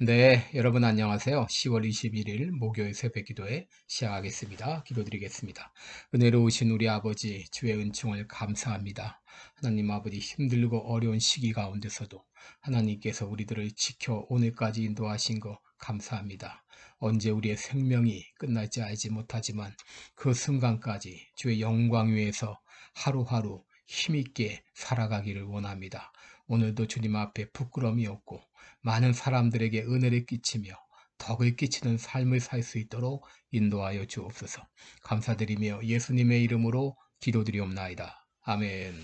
네, 여러분 안녕하세요. 10월 21일 목요일 새벽 기도회 시작하겠습니다. 기도드리겠습니다. 은혜로우신 우리 아버지, 주의 은총을 감사합니다. 하나님 아버지 힘들고 어려운 시기 가운데서도 하나님께서 우리들을 지켜 오늘까지 인도하신 거 감사합니다. 언제 우리의 생명이 끝날지 알지 못하지만 그 순간까지 주의 영광 위에서 하루하루 힘있게 살아가기를 원합니다. 오늘도 주님 앞에 부끄러움이 없고 많은 사람들에게 은혜를 끼치며 덕을 끼치는 삶을 살 수 있도록 인도하여 주옵소서. 감사드리며 예수님의 이름으로 기도드리옵나이다. 아멘.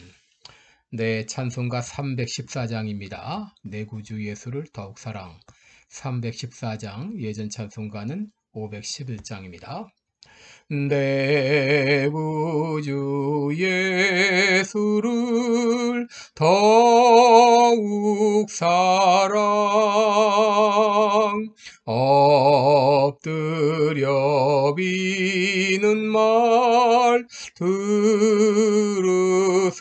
네, 찬송가 314장입니다. 내 구주 예수를 더욱 사랑. 314장, 예전 찬송가는 511장입니다. 내 구주 예수를 더욱 사랑 엎드려 비는 말 들으소서.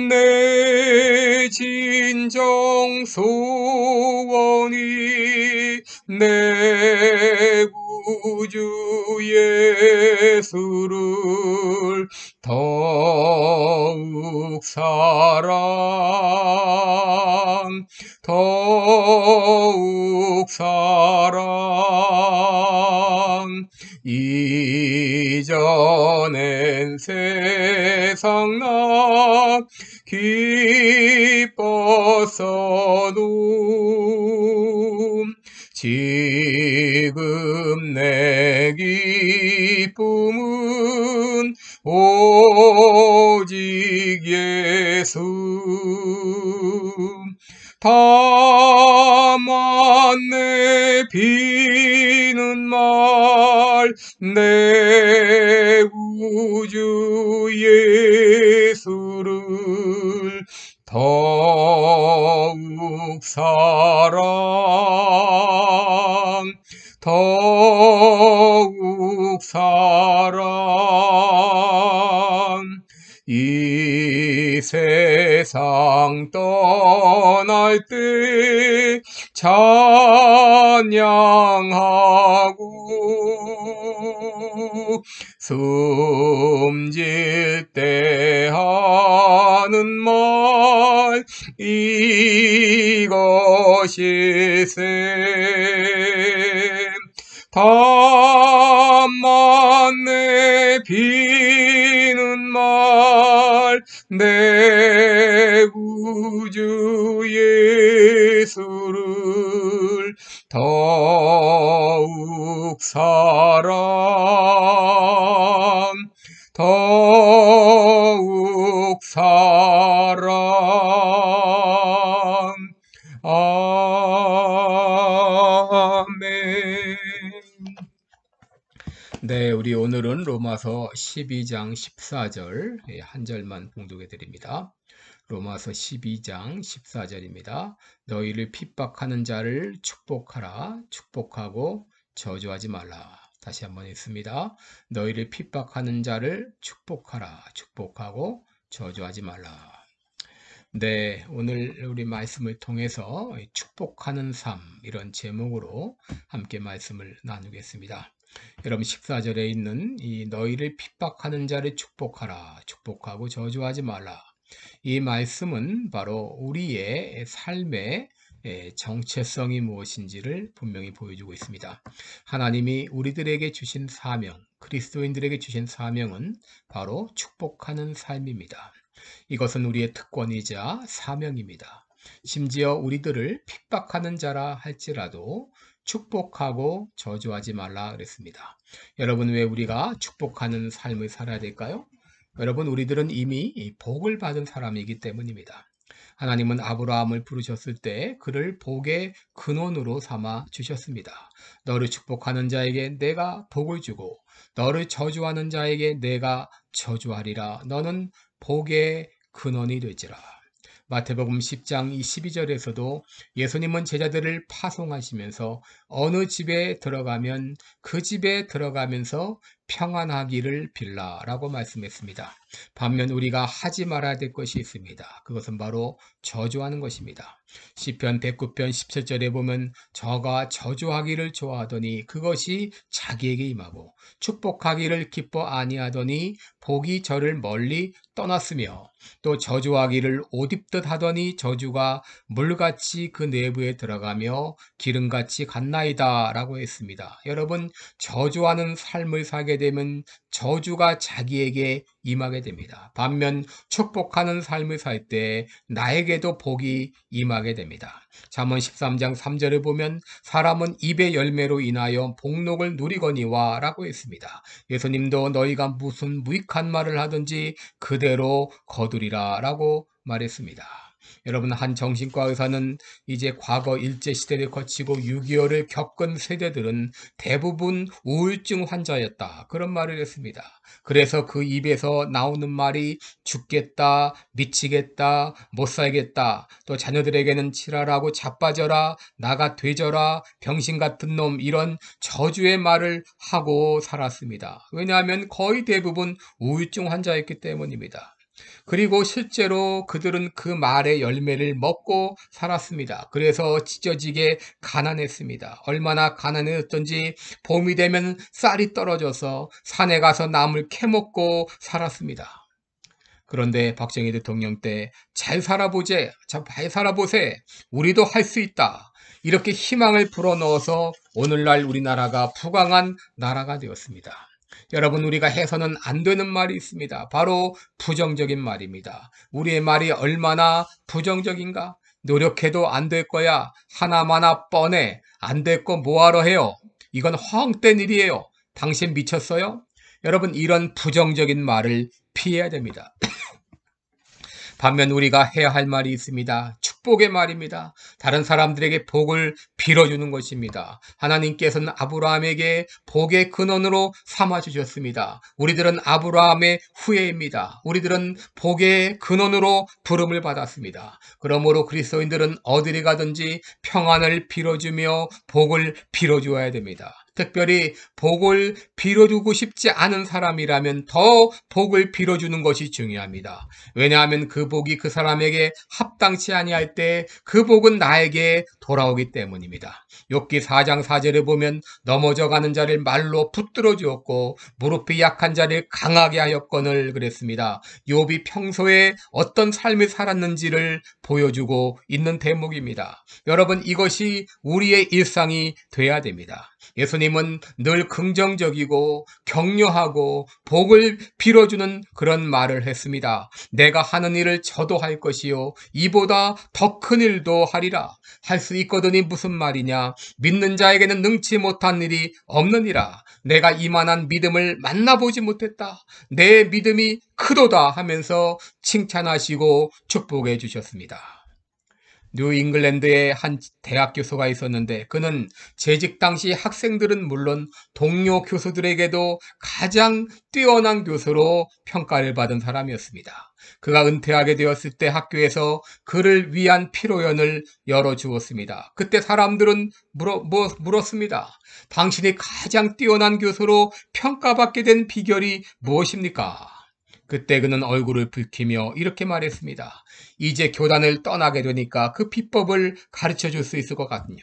내 진정 소원이 내 구주 예수를 더욱 사랑 더욱 사랑 이전엔 세상 나 기뻤어도 지금 내 기쁨은 오직 예수. 다만 내 비는 말 내 구주 예수를 더욱 사랑 더욱 사랑 이 세상 떠날 때 찬양하고 숨질 때 하는 말 이것일세. 다만 내 비는 말 내 구주 예수를 더욱 사랑 더욱 사랑. 아멘. 네, 우리 오늘은 로마서 12장 14절 한 절만 봉독해 드립니다. 로마서 12장 14절입니다. 너희를 핍박하는 자를 축복하라. 축복하고 저주하지 말라. 다시 한번 읽습니다. 너희를 핍박하는 자를 축복하라. 축복하고 저주하지 말라. 네, 오늘 우리 말씀을 통해서 축복하는 삶 이런 제목으로 함께 말씀을 나누겠습니다. 여러분 14절에 있는 이 너희를 핍박하는 자를 축복하라. 축복하고 저주하지 말라. 이 말씀은 바로 우리의 삶의 정체성이 무엇인지를 분명히 보여주고 있습니다. 하나님이 우리들에게 주신 사명, 그리스도인들에게 주신 사명은 바로 축복하는 삶입니다. 이것은 우리의 특권이자 사명입니다. 심지어 우리들을 핍박하는 자라 할지라도 축복하고 저주하지 말라 그랬습니다. 여러분, 왜 우리가 축복하는 삶을 살아야 될까요? 여러분, 우리들은 이미 복을 받은 사람이기 때문입니다. 하나님은 아브라함을 부르셨을 때 그를 복의 근원으로 삼아 주셨습니다. 너를 축복하는 자에게 내가 복을 주고 너를 저주하는 자에게 내가 저주하리라. 너는 복의 근원이 되지라. 마태복음 10장 22절에서도 예수님은 제자들을 파송하시면서 어느 집에 들어가면 그 집에 들어가면서 평안하기를 빌라라고 말씀했습니다. 반면 우리가 하지 말아야 될 것이 있습니다. 그것은 바로 저주하는 것입니다. 시편 109편 17절에 보면 저가 저주하기를 좋아하더니 그것이 자기에게 임하고 축복하기를 기뻐 아니하더니 복이 저를 멀리 떠났으며 또 저주하기를 옷 입듯 하더니 저주가 물같이 그 내부에 들어가며 기름같이 갔나이다 라고 했습니다. 여러분, 저주하는 삶을 살게 되면 저주가 자기에게 임하게 됩니다. 반면 축복하는 삶을 살 때 나에게도 복이 임하게 됩니다. 잠언 13장 3절을 보면 사람은 입의 열매로 인하여 복록을 누리거니와 라고 했습니다. 예수님도 너희가 무슨 무익한 말을 하든지 그대로 거두리라 라고 말했습니다. 여러분, 한 정신과 의사는 이제 과거 일제시대를 거치고 6.25를 겪은 세대들은 대부분 우울증 환자였다. 그런 말을 했습니다. 그래서 그 입에서 나오는 말이 죽겠다, 미치겠다, 못 살겠다, 또 자녀들에게는 지랄하고 자빠져라, 나가 되져라, 병신 같은 놈, 이런 저주의 말을 하고 살았습니다. 왜냐하면 거의 대부분 우울증 환자였기 때문입니다. 그리고 실제로 그들은 그 말의 열매를 먹고 살았습니다. 그래서 찢어지게 가난했습니다. 얼마나 가난했던지 봄이 되면 쌀이 떨어져서 산에 가서 나물 캐먹고 살았습니다. 그런데 박정희 대통령 때 잘 살아보제, 잘 살아보세, 우리도 할 수 있다, 이렇게 희망을 불어넣어서 오늘날 우리나라가 부강한 나라가 되었습니다. 여러분, 우리가 해서는 안 되는 말이 있습니다. 바로 부정적인 말입니다. 우리의 말이 얼마나 부정적인가? 노력해도 안 될 거야. 하나마나 뻔해. 안 될 거 뭐하러 해요? 이건 허황된 일이에요. 당신 미쳤어요? 여러분, 이런 부정적인 말을 피해야 됩니다. 반면 우리가 해야 할 말이 있습니다. 축복의 말입니다. 다른 사람들에게 복을 빌어주는 것입니다. 하나님께서는 아브라함에게 복의 근원으로 삼아주셨습니다. 우리들은 아브라함의 후예입니다. 우리들은 복의 근원으로 부름을 받았습니다. 그러므로 그리스도인들은 어디를 가든지 평안을 빌어주며 복을 빌어주어야 됩니다. 특별히 복을 빌어주고 싶지 않은 사람이라면 더 복을 빌어주는 것이 중요합니다. 왜냐하면 그 복이 그 사람에게 합당치 아니할 때 그 복은 나에게 돌아오기 때문입니다. 욥기 4장 4절에 보면 넘어져가는 자를 말로 붙들어 주었고 무릎이 약한 자를 강하게 하였거늘 그랬습니다. 욥이 평소에 어떤 삶을 살았는지를 보여주고 있는 대목입니다. 여러분, 이것이 우리의 일상이 돼야 됩니다. 예수님은 늘 긍정적이고 격려하고 복을 빌어주는 그런 말을 했습니다. 내가 하는 일을 저도 할 것이요 이보다 더 큰 일도 하리라. 할 수 있거든이 무슨 말이냐? 믿는 자에게는 능치 못한 일이 없느니라. 내가 이만한 믿음을 만나보지 못했다. 내 믿음이 크도다 하면서 칭찬하시고 축복해 주셨습니다. 뉴잉글랜드에 한 대학 교수가 있었는데 그는 재직 당시 학생들은 물론 동료 교수들에게도 가장 뛰어난 교수로 평가를 받은 사람이었습니다. 그가 은퇴하게 되었을 때 학교에서 그를 위한 피로연을 열어주었습니다. 그때 사람들은 물었습니다. 당신이 가장 뛰어난 교수로 평가받게 된 비결이 무엇입니까? 그때 그는 얼굴을 붉히며 이렇게 말했습니다. 이제 교단을 떠나게 되니까 그 비법을 가르쳐 줄 수 있을 것 같군요.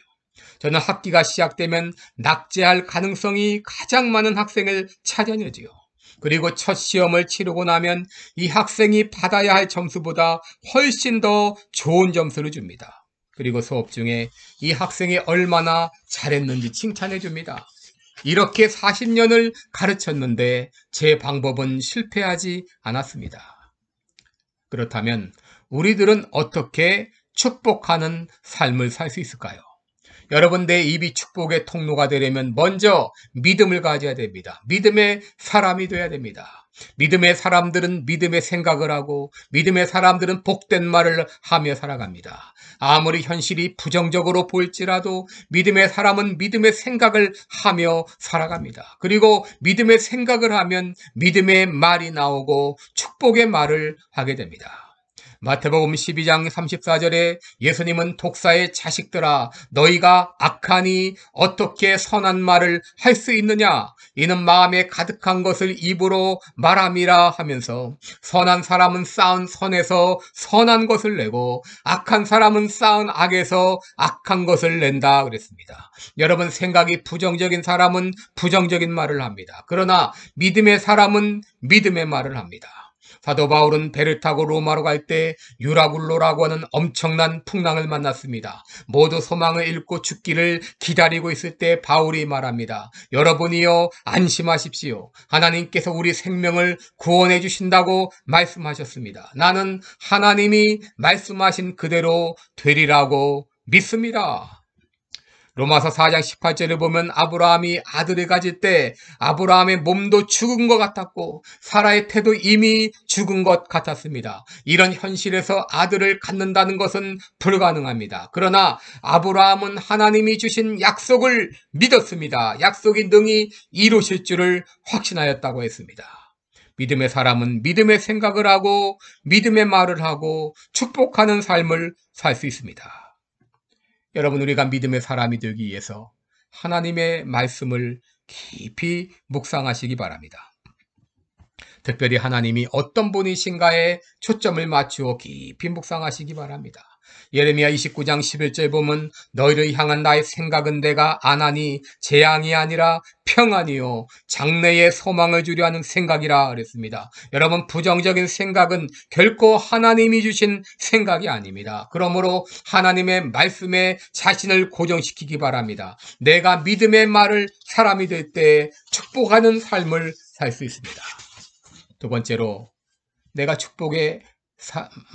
저는 학기가 시작되면 낙제할 가능성이 가장 많은 학생을 찾아내지요. 그리고 첫 시험을 치르고 나면 이 학생이 받아야 할 점수보다 훨씬 더 좋은 점수를 줍니다. 그리고 수업 중에 이 학생이 얼마나 잘했는지 칭찬해 줍니다. 이렇게 40년을 가르쳤는데 제 방법은 실패하지 않았습니다. 그렇다면 우리들은 어떻게 축복하는 삶을 살 수 있을까요? 여러분, 내 입이 축복의 통로가 되려면 먼저 믿음을 가져야 됩니다. 믿음의 사람이 돼야 됩니다. 믿음의 사람들은 믿음의 생각을 하고 믿음의 사람들은 복된 말을 하며 살아갑니다. 아무리 현실이 부정적으로 보일지라도 믿음의 사람은 믿음의 생각을 하며 살아갑니다. 그리고 믿음의 생각을 하면 믿음의 말이 나오고 축복의 말을 하게 됩니다. 마태복음 12장 34절에 예수님은 독사의 자식들아 너희가 악하니 어떻게 선한 말을 할 수 있느냐 이는 마음에 가득한 것을 입으로 말함이라 하면서 선한 사람은 쌓은 선에서 선한 것을 내고 악한 사람은 쌓은 악에서 악한 것을 낸다 그랬습니다. 여러분 생각이 부정적인 사람은 부정적인 말을 합니다. 그러나 믿음의 사람은 믿음의 말을 합니다. 사도 바울은 배를 타고 로마로 갈 때 유라굴로라고 하는 엄청난 풍랑을 만났습니다. 모두 소망을 잃고 죽기를 기다리고 있을 때 바울이 말합니다. 여러분이여 안심하십시오. 하나님께서 우리 생명을 구원해 주신다고 말씀하셨습니다. 나는 하나님이 말씀하신 그대로 되리라고 믿습니다. 로마서 4장 18절을 보면 아브라함이 아들을 가질 때 아브라함의 몸도 죽은 것 같았고 사라의 태도 이미 죽은 것 같았습니다. 이런 현실에서 아들을 갖는다는 것은 불가능합니다. 그러나 아브라함은 하나님이 주신 약속을 믿었습니다. 약속이 능히 이루실 줄을 확신하였다고 했습니다. 믿음의 사람은 믿음의 생각을 하고 믿음의 말을 하고 축복하는 삶을 살 수 있습니다. 여러분 우리가 믿음의 사람이 되기 위해서 하나님의 말씀을 깊이 묵상하시기 바랍니다. 특별히 하나님이 어떤 분이신가에 초점을 맞추어 깊이 묵상하시기 바랍니다. 예레미야 29장 11절 보면 너희를 향한 나의 생각은 내가 안하니 재앙이 아니라 평안이요 장래에 소망을 주려 하는 생각이라 그랬습니다. 여러분 부정적인 생각은 결코 하나님이 주신 생각이 아닙니다. 그러므로 하나님의 말씀에 자신을 고정시키기 바랍니다. 내가 믿음의 말을 사람이 될 때 축복하는 삶을 살 수 있습니다. 두 번째로 내가 축복의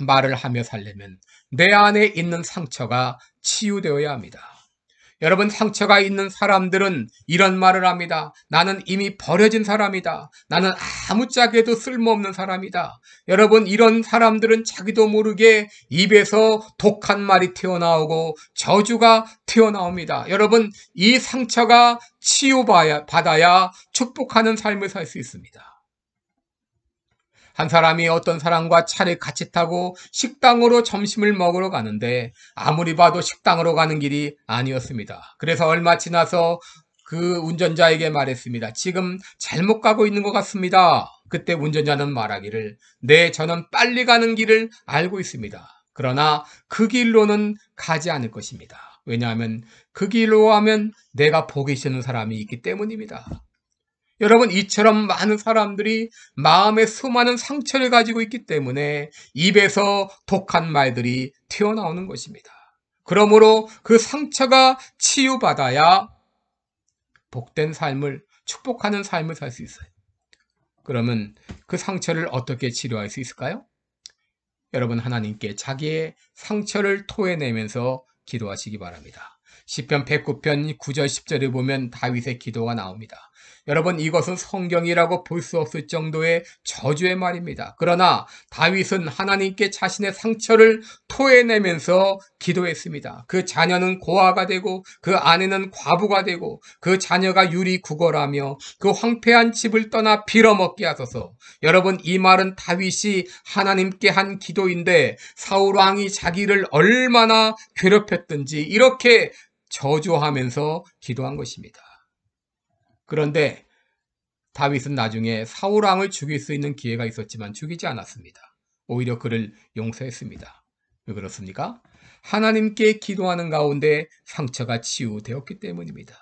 말을 하며 살려면 내 안에 있는 상처가 치유되어야 합니다. 여러분 상처가 있는 사람들은 이런 말을 합니다. 나는 이미 버려진 사람이다. 나는 아무짝에도 쓸모없는 사람이다. 여러분 이런 사람들은 자기도 모르게 입에서 독한 말이 튀어나오고 저주가 튀어나옵니다. 여러분 이 상처가 치유받아야 축복하는 삶을 살 수 있습니다. 한 사람이 어떤 사람과 차를 같이 타고 식당으로 점심을 먹으러 가는데 아무리 봐도 식당으로 가는 길이 아니었습니다. 그래서 얼마 지나서 그 운전자에게 말했습니다. 지금 잘못 가고 있는 것 같습니다. 그때 운전자는 말하기를 네, 저는 빨리 가는 길을 알고 있습니다. 그러나 그 길로는 가지 않을 것입니다. 왜냐하면 그 길로 가면 내가 보기 싫은 사람이 있기 때문입니다. 여러분 이처럼 많은 사람들이 마음에 수많은 상처를 가지고 있기 때문에 입에서 독한 말들이 튀어나오는 것입니다. 그러므로 그 상처가 치유받아야 복된 삶을 축복하는 삶을 살 수 있어요. 그러면 그 상처를 어떻게 치료할 수 있을까요? 여러분 하나님께 자기의 상처를 토해내면서 기도하시기 바랍니다. 시편 109편 9절 10절에 보면 다윗의 기도가 나옵니다. 여러분 이것은 성경이라고 볼 수 없을 정도의 저주의 말입니다. 그러나 다윗은 하나님께 자신의 상처를 토해내면서 기도했습니다. 그 자녀는 고아가 되고 그 아내는 과부가 되고 그 자녀가 유리구걸하며 그 황폐한 집을 떠나 빌어먹게 하소서. 여러분 이 말은 다윗이 하나님께 한 기도인데 사울왕이 자기를 얼마나 괴롭혔든지 이렇게 저주하면서 기도한 것입니다. 그런데 다윗은 나중에 사울왕을 죽일 수 있는 기회가 있었지만 죽이지 않았습니다. 오히려 그를 용서했습니다. 왜 그렇습니까? 하나님께 기도하는 가운데 상처가 치유되었기 때문입니다.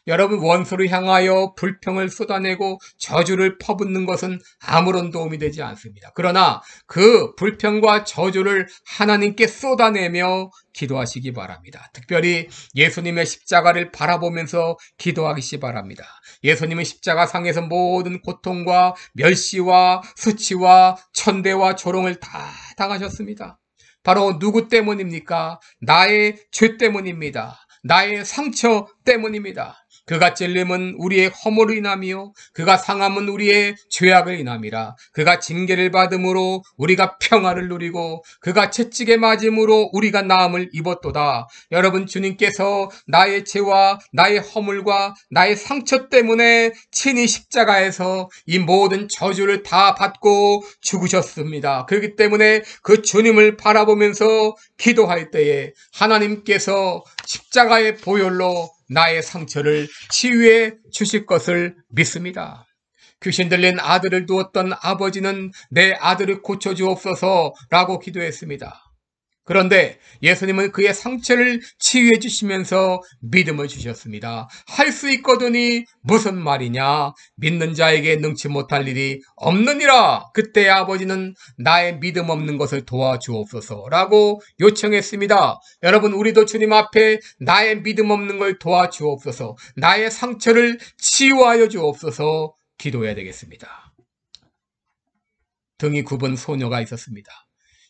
여러분 원수를 향하여 불평을 쏟아내고 저주를 퍼붓는 것은 아무런 도움이 되지 않습니다. 그러나 그 불평과 저주를 하나님께 쏟아내며 기도하시기 바랍니다. 특별히 예수님의 십자가를 바라보면서 기도하시기 바랍니다. 예수님은 십자가상에서 모든 고통과 멸시와 수치와 천대와 조롱을 다 당하셨습니다. 바로 누구 때문입니까? 나의 죄 때문입니다. 나의 상처 때문입니다. 그가 찔림은 우리의 허물을 인함이요 그가 상함은 우리의 죄악을 인함이라. 그가 징계를 받음으로 우리가 평화를 누리고 그가 채찍에 맞음으로 우리가 나음을 입었도다. 여러분, 주님께서 나의 죄와 나의 허물과 나의 상처 때문에 친히 십자가에서 이 모든 저주를 다 받고 죽으셨습니다. 그렇기 때문에 그 주님을 바라보면서 기도할 때에 하나님께서 십자가의 보혈로 나의 상처를 치유해 주실 것을 믿습니다. 귀신 들린 아들을 두었던 아버지는 내 아들을 고쳐주옵소서라고 기도했습니다. 그런데 예수님은 그의 상처를 치유해 주시면서 믿음을 주셨습니다. 할 수 있거든이 무슨 말이냐? 믿는 자에게 능치 못할 일이 없느니라. 그때 아버지는 나의 믿음 없는 것을 도와주옵소서라고 요청했습니다. 여러분, 우리도 주님 앞에 나의 믿음 없는 걸 도와주옵소서, 나의 상처를 치유하여 주옵소서 기도해야 되겠습니다. 등이 굽은 소녀가 있었습니다.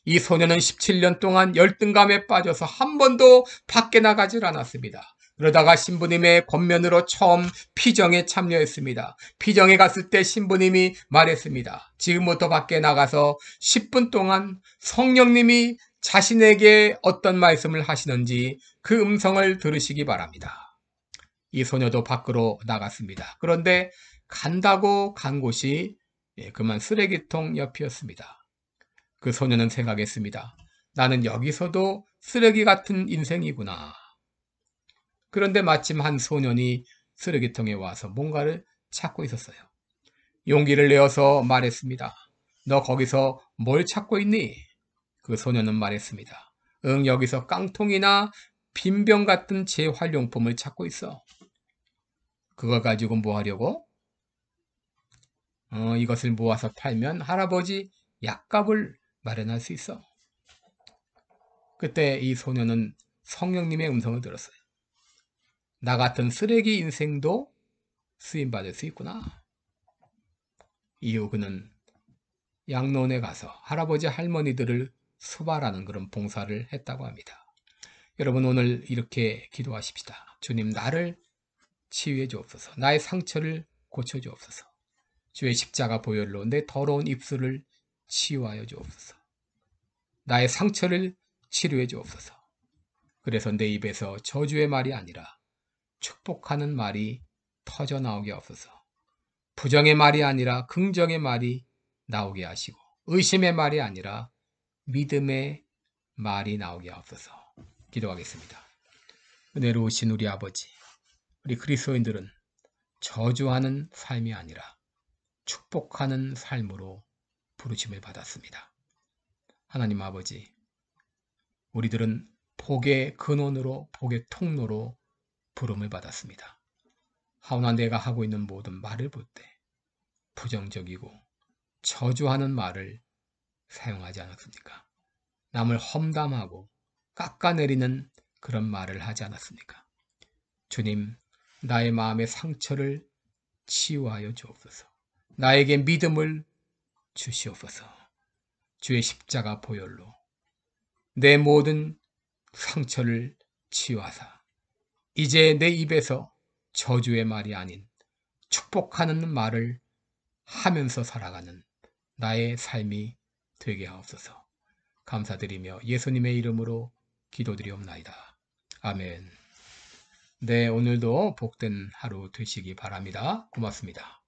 이 소녀는 17년 동안 열등감에 빠져서 한 번도 밖에 나가질 않았습니다. 그러다가 신부님의 권면으로 처음 피정에 참여했습니다. 피정에 갔을 때 신부님이 말했습니다. 지금부터 밖에 나가서 10분 동안 성령님이 자신에게 어떤 말씀을 하시는지 그 음성을 들으시기 바랍니다. 이 소녀도 밖으로 나갔습니다. 그런데 간다고 간 곳이 그만 쓰레기통 옆이었습니다. 그 소녀는 생각했습니다. 나는 여기서도 쓰레기 같은 인생이구나. 그런데 마침 한 소년이 쓰레기통에 와서 뭔가를 찾고 있었어요. 용기를 내어서 말했습니다. 너 거기서 뭘 찾고 있니? 그 소년은 말했습니다. 응, 여기서 깡통이나 빈병 같은 재활용품을 찾고 있어. 그걸 가지고 뭐 하려고? 이것을 모아서 팔면 할아버지 약값을 마련할 수 있어. 그때 이 소녀는 성령님의 음성을 들었어요. 나 같은 쓰레기 인생도 쓰임받을 수 있구나. 이후 그는 양론에 가서 할아버지 할머니들을 수발하는 그런 봉사를 했다고 합니다. 여러분, 오늘 이렇게 기도하십시다. 주님, 나를 치유해 주옵소서. 나의 상처를 고쳐 주옵소서. 주의 십자가 보혈로 내 더러운 입술을 치유하여 주옵소서. 나의 상처를 치료해 주옵소서. 그래서 내 입에서 저주의 말이 아니라 축복하는 말이 터져 나오게 하옵소서. 부정의 말이 아니라 긍정의 말이 나오게 하시고, 의심의 말이 아니라 믿음의 말이 나오게 하옵소서. 기도하겠습니다. 은혜로우신 우리 아버지, 우리 그리스도인들은 저주하는 삶이 아니라 축복하는 삶으로 부르심을 받았습니다. 하나님 아버지, 우리들은 복의 근원으로, 복의 통로로 부름을 받았습니다. 하오나 내가 하고 있는 모든 말을 볼 때 부정적이고 저주하는 말을 사용하지 않았습니까? 남을 험담하고 깎아내리는 그런 말을 하지 않았습니까? 주님, 나의 마음의 상처를 치유하여 주옵소서. 나에게 믿음을 주시옵소서. 주의 십자가 보혈로 내 모든 상처를 치유하사 이제 내 입에서 저주의 말이 아닌 축복하는 말을 하면서 살아가는 나의 삶이 되게 하옵소서. 감사드리며 예수님의 이름으로 기도드리옵나이다. 아멘. 네, 오늘도 복된 하루 되시기 바랍니다. 고맙습니다.